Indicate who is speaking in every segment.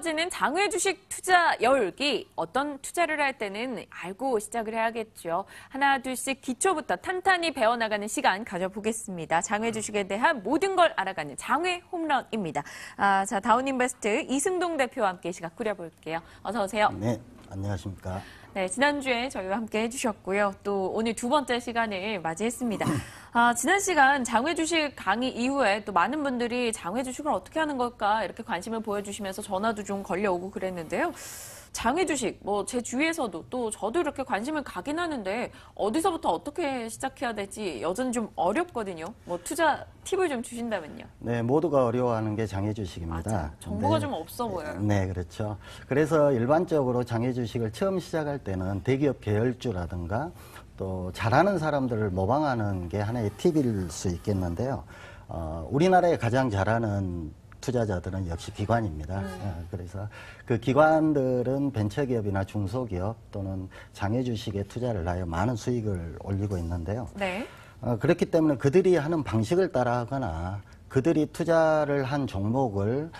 Speaker 1: 이어지는 장외 주식 투자 열기. 어떤 투자를 할 때는 알고 시작을 해야겠죠. 하나 둘씩 기초부터 탄탄히 배워나가는 시간 가져보겠습니다. 장외 주식에 대한 모든 걸 알아가는 장외 홈런입니다. 자, 다운인베스트 이승동 대표와 함께 시각 꾸려볼게요. 어서 오세요.
Speaker 2: 네, 안녕하십니까.
Speaker 1: 네, 지난주에 저희와 함께 해주셨고요. 또 오늘 두 번째 시간을 맞이했습니다. 지난 시간 장외 주식 강의 이후에 또 많은 분들이 장외 주식을 어떻게 하는 걸까 이렇게 관심을 보여주시면서 전화도 좀 걸려오고 그랬는데요. 장외 주식, 제 주위에서도 또 저도 이렇게 관심을 가긴 하는데 어디서부터 어떻게 시작해야 될지 여전히 좀 어렵거든요. 투자 팁을 좀 주신다면요.
Speaker 2: 네, 모두가 어려워하는 게 장외 주식입니다.
Speaker 1: 맞아, 정보가 좀 없어 보여요.
Speaker 2: 네, 그렇죠. 그래서 일반적으로 장외 주식을 처음 시작할 때는 대기업 계열주라든가 또 잘하는 사람들을 모방하는 게 하나의 팁일 수 있겠는데요. 우리나라에 가장 잘하는 투자자들은 역시 기관입니다. 그래서 그 기관들은 벤처기업이나 중소기업 또는 장외 주식에 투자를 하여 많은 수익을 올리고 있는데요.
Speaker 1: 네.
Speaker 2: 그렇기 때문에 그들이 하는 방식을 따라하거나 그들이 투자를 한 종목을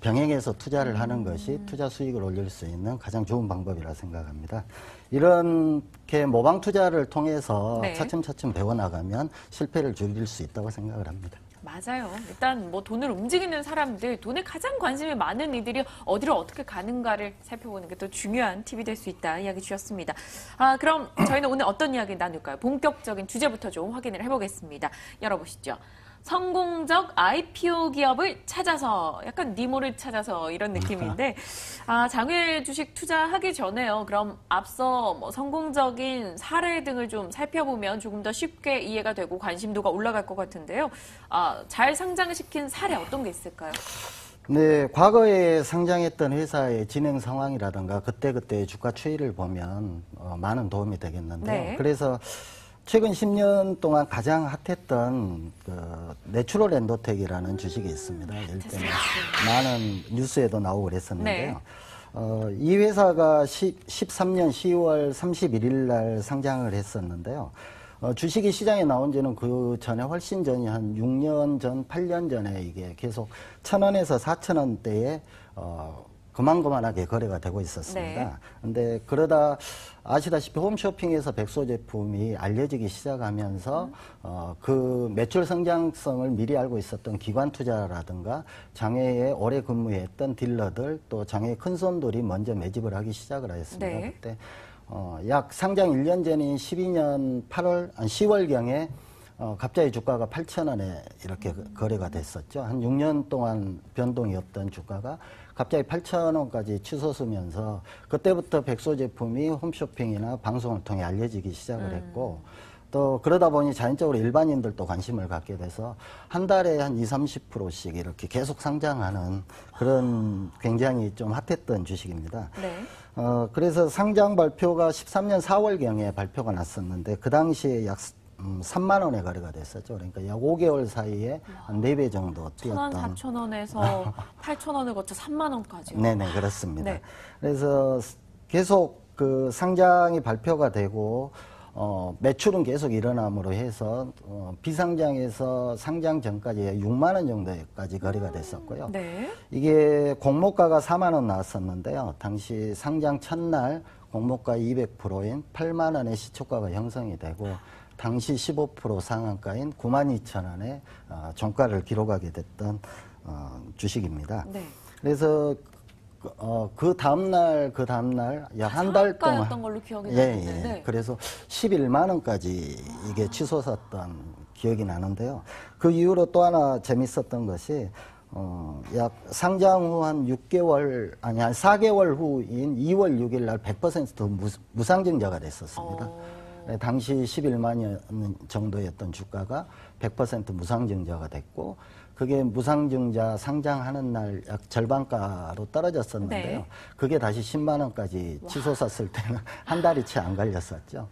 Speaker 2: 병행해서 투자를 하는 것이 투자 수익을 올릴 수 있는 가장 좋은 방법이라 생각합니다. 이렇게 모방 투자를 통해서
Speaker 1: 네.
Speaker 2: 차츰차츰 배워나가면 실패를 줄일 수 있다고 생각을 합니다.
Speaker 1: 맞아요. 일단 돈을 움직이는 사람들, 돈에 가장 관심이 많은 이들이 어디로 어떻게 가는가를 살펴보는 게 또 중요한 팁이 될 수 있다 이야기 주셨습니다. 그럼 저희는 오늘 어떤 이야기 나눌까요? 본격적인 주제부터 좀 확인을 해보겠습니다. 열어보시죠. 성공적 IPO 기업을 찾아서, 약간 니모를 찾아서 이런 느낌인데, 장외 주식 투자하기 전에요. 그럼 앞서 성공적인 사례 등을 좀 살펴보면 조금 더 쉽게 이해가 되고 관심도가 올라갈 것 같은데요. 잘 상장시킨 사례 어떤 게 있을까요?
Speaker 2: 네, 과거에 상장했던 회사의 진행 상황이라든가 그때그때 주가 추이를 보면 많은 도움이 되겠는데요.
Speaker 1: 네.
Speaker 2: 그래서 최근 10년 동안 가장 핫했던 내추럴 엔도텍이라는 주식이 있습니다. 예를 들면 많은 뉴스에도 나오고 그랬었는데요.
Speaker 1: 네.
Speaker 2: 이 회사가 13년 10월 31일 날 상장을 했었는데요. 주식이 시장에 나온 지는 그 전에 훨씬 전이 한 6년 전, 8년 전에 이게 계속 1,000원에서 4,000원대에 그만하게 거래가 되고 있었습니다.
Speaker 1: 네.
Speaker 2: 근데 그러다 아시다시피 홈쇼핑에서 백소 제품이 알려지기 시작하면서 그 매출 성장성을 미리 알고 있었던 기관 투자라든가 장외에 오래 근무했던 딜러들 또 장외 큰 손들이 먼저 매집을 하기 시작을 하였습니다.
Speaker 1: 네.
Speaker 2: 그때 약 상장 1년 전인 12년 10월경에 갑자기 주가가 8,000원에 이렇게 거래가 됐었죠. 한 6년 동안 변동이 없던 주가가 갑자기 8,000원까지 치솟으면서 그때부터 백소 제품이 홈쇼핑이나 방송을 통해 알려지기 시작을 했고 또 그러다 보니 자연적으로 일반인들도 관심을 갖게 돼서 한 달에 한 20-30%씩 이렇게 계속 상장하는 그런 굉장히 좀 핫했던 주식입니다.
Speaker 1: 네.
Speaker 2: 그래서 상장 발표가 13년 4월경에 발표가 났었는데 그 당시에 약 3만 원에 거래가 됐었죠. 그러니까 약 5개월 사이에 한 4배 정도 뛰었던.
Speaker 1: 1,000원, 4,000원에서 8,000원을 거쳐 3만 원까지요.
Speaker 2: 네네, 그렇습니다.
Speaker 1: 네.
Speaker 2: 그래서 계속 그 상장이 발표가 되고, 매출은 계속 일어남으로 해서, 비상장에서 상장 전까지 6만 원 정도까지 거래가 됐었고요.
Speaker 1: 네.
Speaker 2: 이게 공모가가 4만 원 나왔었는데요. 당시 상장 첫날 공모가 200%인 8만 원의 시초가가 형성이 되고, 당시 15% 상한가인 92,000원의 종가를 기록하게 됐던 주식입니다.
Speaker 1: 네.
Speaker 2: 그래서 그 다음날 약 한 달 동안
Speaker 1: 상한가였던 걸로 기억이 나는데.
Speaker 2: 예.
Speaker 1: 네.
Speaker 2: 그래서 11만 원까지 이게 치솟았던 기억이 나는데요. 그 이후로 또 하나 재밌었던 것이 약 상장 후 한 4개월 후인 2월 6일 날 100% 무상증자가 됐었습니다. 네, 당시 11만 원 정도였던 주가가 100% 무상증자가 됐고 그게 무상증자 상장하는 날 약 절반가로 떨어졌었는데요.
Speaker 1: 네.
Speaker 2: 그게 다시 10만 원까지 치솟았을 때는 한 달이 채 안 걸렸었죠.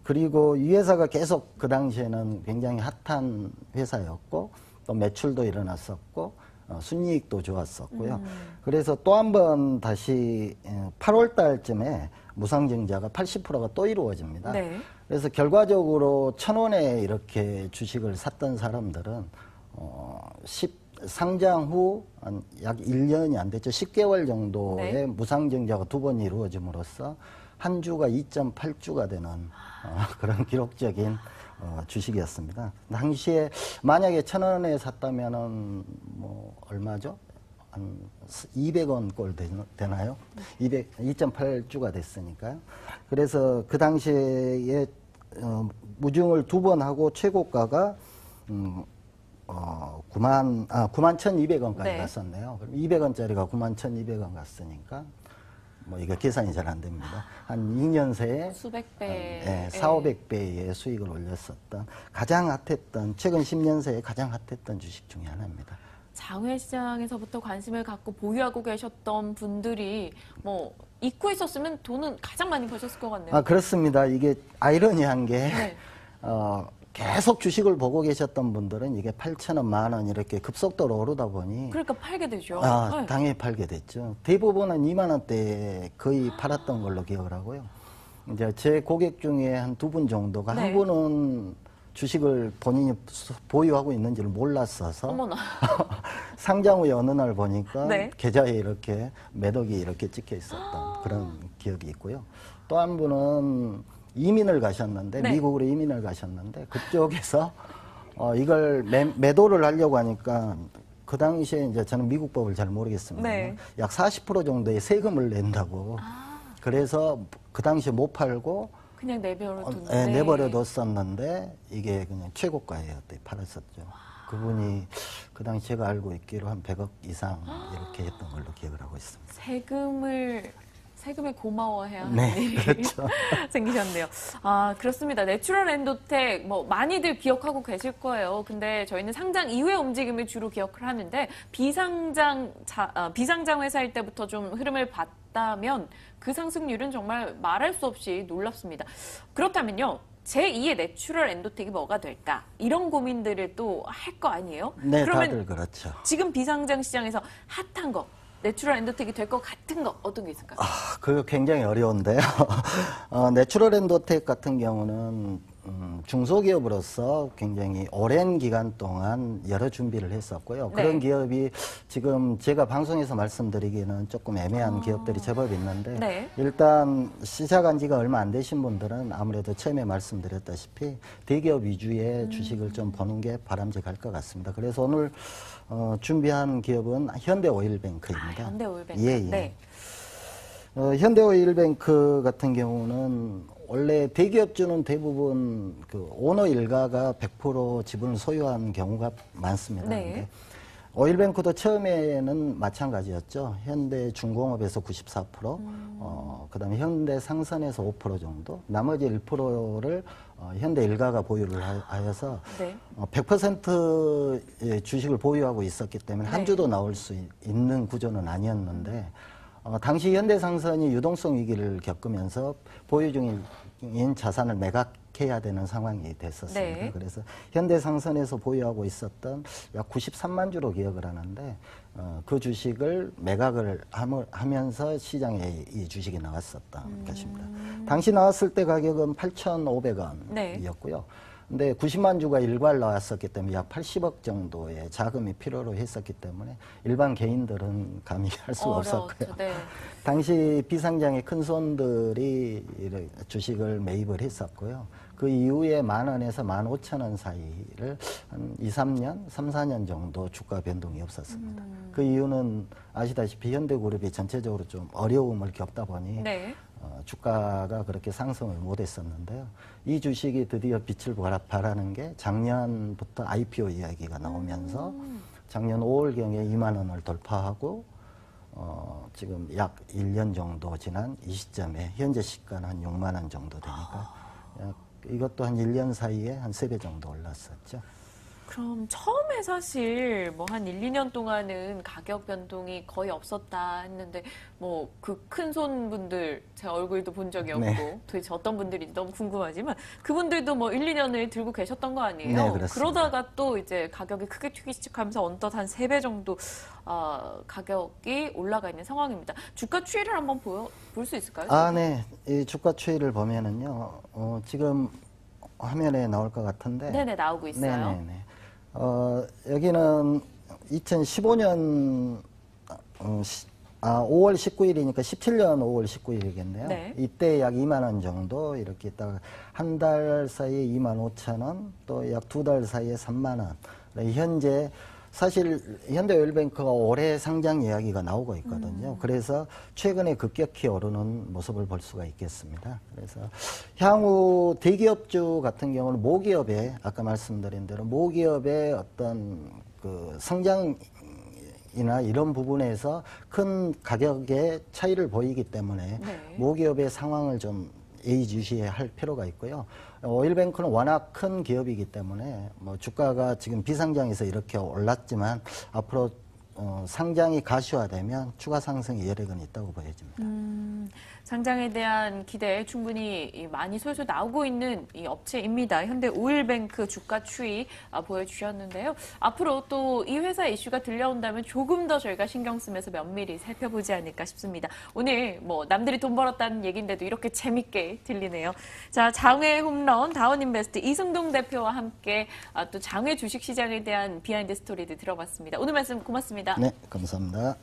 Speaker 2: 그리고 이 회사가 계속 그 당시에는 굉장히 핫한 회사였고 또 매출도 일어났었고 순이익도 좋았었고요. 그래서 또 한 번 다시 8월 달쯤에 무상증자가 80%가 또 이루어집니다.
Speaker 1: 네.
Speaker 2: 그래서 결과적으로 1,000원에 이렇게 주식을 샀던 사람들은 상장 후 약 1년이 안 됐죠. 10개월 정도의
Speaker 1: 네.
Speaker 2: 무상증자가 2번 이루어짐으로써 한 주가 2.8주가 되는 그런 기록적인 주식이었습니다. 당시에 만약에 1,000원에 샀다면은 뭐 얼마죠? 한 200원 꼴 되나요? 2.8주가 됐으니까요. 그래서 그 당시에 무중을 2번 하고 최고가가 91,200원까지
Speaker 1: 네.
Speaker 2: 갔었네요. 그럼 200원짜리가 91,200원 갔으니까 뭐 이거 계산이 잘 안 됩니다. 한 2년 새에
Speaker 1: 수백 배.
Speaker 2: 예, 4,500배의 수익을 올렸었던 가장 핫했던 최근 10년 새에 가장 핫했던 주식 중에 하나입니다.
Speaker 1: 장외 시장에서부터 관심을 갖고 보유하고 계셨던 분들이 뭐 잊고 있었으면 돈은 가장 많이 버셨을 것 같네요.
Speaker 2: 그렇습니다. 이게 아이러니한 게
Speaker 1: 네.
Speaker 2: 계속 주식을 보고 계셨던 분들은 이게 8,000원, 10,000원 이렇게 급속도로 오르다 보니
Speaker 1: 그러니까 팔게 되죠. 네.
Speaker 2: 당연히 팔게 됐죠. 대부분은 2만 원대에 거의 팔았던 걸로 기억을 하고요. 이제 제 고객 중에 한 2분 정도가
Speaker 1: 네.
Speaker 2: 한 분은 주식을 본인이 보유하고 있는지를 몰랐어서
Speaker 1: 어머나.
Speaker 2: 상장 후에 어느 날 보니까
Speaker 1: 네.
Speaker 2: 계좌에 이렇게 매덕이 이렇게 찍혀 있었던 그런 기억이 있고요. 또 한 분은 이민을 가셨는데
Speaker 1: 네.
Speaker 2: 미국으로 이민을 가셨는데 그쪽에서 이걸 매도를 하려고 하니까 그 당시에 이제 저는 미국 법을 잘 모르겠습니다.
Speaker 1: 네.
Speaker 2: 약 40% 정도의 세금을 낸다고. 그래서 그 당시에 못 팔고
Speaker 1: 그냥 내버려 뒀는데.
Speaker 2: 내버려 뒀었는데 이게 그냥 최고가에 그때 팔았었죠. 그분이 그 당시 제가 알고 있기로 한 100억 이상 이렇게 했던 걸로 기억을 하고 있습니다.
Speaker 1: 세금에 고마워해야 하는
Speaker 2: 네,
Speaker 1: 일이
Speaker 2: 그렇죠.
Speaker 1: 생기셨네요. 그렇습니다. 내추럴 엔도텍 뭐 많이들 기억하고 계실 거예요. 근데 저희는 상장 이후의 움직임을 주로 기억을 하는데 비상장 회사일 때부터 좀 흐름을 봤다면 그 상승률은 정말 말할 수 없이 놀랍습니다. 그렇다면요. 제2의 내추럴 엔도텍이 뭐가 될까? 이런 고민들을 또 할 거 아니에요?
Speaker 2: 네,
Speaker 1: 그러면
Speaker 2: 다들 그렇죠.
Speaker 1: 지금 비상장 시장에서 핫한 거, 내추럴 엔도텍이 될 것 같은 거 어떤 게 있을까요?
Speaker 2: 그거 굉장히 어려운데요. 내추럴 엔도텍 같은 경우는 중소기업으로서 굉장히 오랜 기간 동안 여러 준비를 했었고요.
Speaker 1: 네.
Speaker 2: 그런 기업이 지금 제가 방송에서 말씀드리기는 조금 애매한 기업들이 제법 있는데
Speaker 1: 네.
Speaker 2: 일단 시작한 지가 얼마 안 되신 분들은 아무래도 처음에 말씀드렸다시피 대기업 위주의 주식을 좀 보는 게 바람직할 것 같습니다. 그래서 오늘 준비한 기업은 현대오일뱅크입니다.
Speaker 1: 현대오일뱅크.
Speaker 2: 예, 예.
Speaker 1: 네.
Speaker 2: 현대오일뱅크 같은 경우는 원래 대기업주는 대부분 그 오너 일가가 100% 지분을 소유한 경우가 많습니다.
Speaker 1: 네.
Speaker 2: 근데 오일뱅크도 처음에는 마찬가지였죠. 현대중공업에서 94%, 그다음에 현대상선에서 5% 정도, 나머지 1%를 현대 일가가 보유를 하여서
Speaker 1: 네.
Speaker 2: 100%의 주식을 보유하고 있었기 때문에 한
Speaker 1: 네.
Speaker 2: 주도 나올 수 있는 구조는 아니었는데 당시 현대상선이 유동성 위기를 겪으면서 보유 중인 자산을 매각해야 되는 상황이 됐었습니다.
Speaker 1: 네.
Speaker 2: 그래서 현대상선에서 보유하고 있었던 약 93만 주로 기억을 하는데 그 주식을 매각을 하면서 시장에 이 주식이 나왔었던 것입니다. 당시 나왔을 때 가격은 8,500원이었고요. 근데 90만 주가 일괄 나왔었기 때문에 약 80억 정도의 자금이 필요로 했었기 때문에 일반 개인들은 감히 할 수가 없었고요.
Speaker 1: 네.
Speaker 2: 당시 비상장의 큰 손들이 주식을 매입을 했었고요. 그 이후에 10,000원에서 15,000원 사이를 한 3, 4년 정도 주가 변동이 없었습니다. 그 이유는 아시다시피 현대그룹이 전체적으로 좀 어려움을 겪다 보니
Speaker 1: 네.
Speaker 2: 주가가 그렇게 상승을 못했었는데요. 이 주식이 드디어 빛을 발하는 게 작년부터 IPO 이야기가 나오면서 작년 5월경에 2만 원을 돌파하고 지금 약 1년 정도 지난 이 시점에 현재 시가는 한 6만 원 정도 되니까 이것도 한 1년 사이에 한 3배 정도 올랐었죠.
Speaker 1: 그럼 처음에 사실 뭐 한 1, 2년 동안은 가격 변동이 거의 없었다 했는데 뭐 그 큰 손분들 제 얼굴도 본 적이 없고
Speaker 2: 네.
Speaker 1: 도대체 어떤 분들인지 너무 궁금하지만 그분들도 뭐 1, 2년을 들고 계셨던 거 아니에요?
Speaker 2: 네, 그렇습니다.
Speaker 1: 그러다가 또 이제 가격이 크게 튀기 시작하면서 어느덧 한 3배 정도 가격이 올라가 있는 상황입니다. 주가 추이를 한번 볼 수 있을까요?
Speaker 2: 네. 이 주가 추이를 보면은요, 지금 화면에 나올 것 같은데.
Speaker 1: 네네, 나오고 있어요.
Speaker 2: 네네네. 여기는 2015년 5월 19일이니까 17년 5월 19일이겠네요.
Speaker 1: 네.
Speaker 2: 이때 약 2만 원 정도 이렇게 있다가 한 달 사이에 2만 5천 원, 또 약 2달 사이에 3만 원. 현재 사실 현대오일뱅크가 올해 상장 이야기가 나오고 있거든요. 그래서 최근에 급격히 오르는 모습을 볼 수가 있겠습니다. 그래서 향후 대기업주 같은 경우는 모기업에 아까 말씀드린 대로 모기업의 어떤 그 성장 이나 이런 부분에서 큰 가격의 차이를 보이기 때문에
Speaker 1: 네.
Speaker 2: 모기업의 상황을 좀 예의주시할 필요가 있고요. 오일뱅크는 워낙 큰 기업이기 때문에 뭐 주가가 지금 비상장에서 이렇게 올랐지만 앞으로 상장이 가시화되면 추가 상승의 여력은 있다고 보여집니다.
Speaker 1: 상장에 대한 기대 충분히 많이 솔솔 나오고 있는 이 업체입니다. 현대오일뱅크 주가 추이 보여주셨는데요. 앞으로 또 이 회사 이슈가 들려온다면 조금 더 저희가 신경 쓰면서 면밀히 살펴보지 않을까 싶습니다. 오늘 뭐 남들이 돈 벌었다는 얘기인데도 이렇게 재밌게 들리네요. 자, 장외 홈런 다운인베스트 이승동 대표와 함께 또 장외 주식시장에 대한 비하인드 스토리를 들어봤습니다. 오늘 말씀 고맙습니다.
Speaker 2: 네, 감사합니다.